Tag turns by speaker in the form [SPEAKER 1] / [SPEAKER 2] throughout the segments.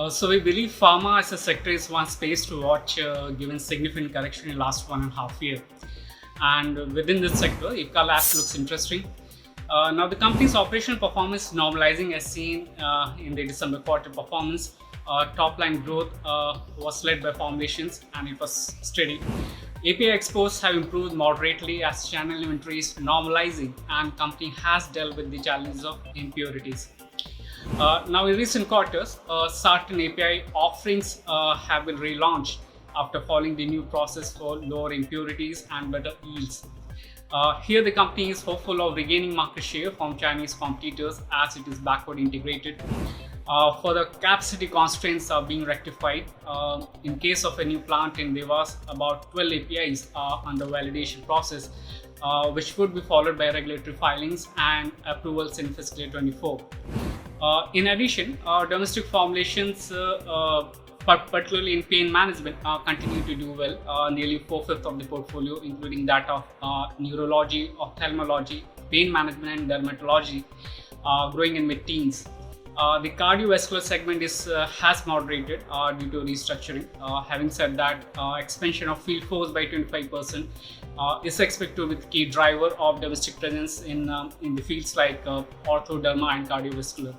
[SPEAKER 1] So we believe pharma as a sector is one space to watch given significant correction in last 1.5 years. And within this sector, Ipca Labs looks interesting. Now the company's operational performance normalizing as seen in the December quarter performance. Top line growth was led by formulations and it was steady. API exports have improved moderately as channel inventory is normalizing and company has dealt with the challenges of impurities. Now in recent quarters, Sartan API offerings have been relaunched after following the new process for lower impurities and better yields. Here the company is hopeful of regaining market share from Chinese competitors as it is backward integrated. Further capacity constraints are being rectified. In case of a new plant in Devas, about 12 APIs are under validation process, which would be followed by regulatory filings and approvals in fiscal year 24. In addition, domestic formulations, particularly in pain management, continue to do well. Nearly 4/5 of the portfolio, including that of neurology, ophthalmology, pain management, and dermatology, growing in mid-teens. The cardiovascular segment has moderated due to restructuring. Having said that, expansion of field force by 25% is expected to be the key driver of domestic presence in the fields like ortho, derma, and cardiovascular.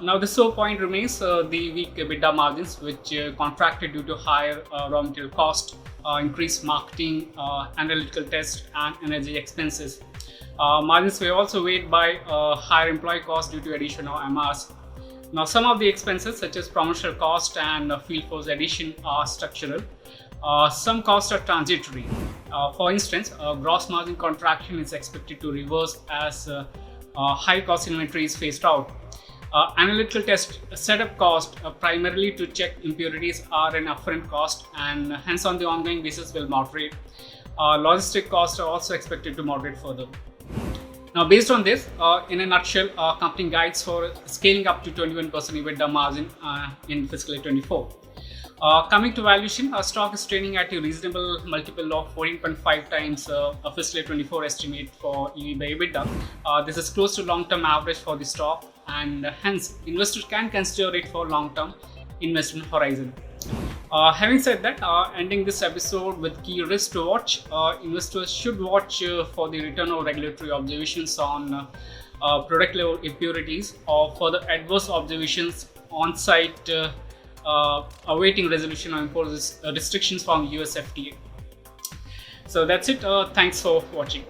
[SPEAKER 1] Now the sore point remains the weak EBITDA margins, which contracted due to higher raw material cost, increased marketing, analytical test, and energy expenses. Margins were also weighed by higher employee costs due to addition of MRs. Now some of the expenses such as promotional cost and field force addition are structural. Some costs are transitory. For instance, gross margin contraction is expected to reverse as high cost inventory is phased out. Analytical test setup cost primarily to check impurities are an upfront cost and hence on the ongoing basis will moderate. Logistic costs are also expected to moderate further. Now based on this, in a nutshell, company guides for scaling up to 21% EBITDA margin in fiscal year 24. Coming to valuation, our stock is trading at a reasonable multiple of 14.5 times a fiscal year 24 estimate for EV by EBITDA. This is close to long-term average for the stock and hence investors can consider it for long-term investment horizon. Having said that, ending this episode with key risks to watch, investors should watch for the return of regulatory observations on product level impurities or further adverse observations on site awaiting resolution of import restrictions from US FDA. So that's it. Thanks for watching.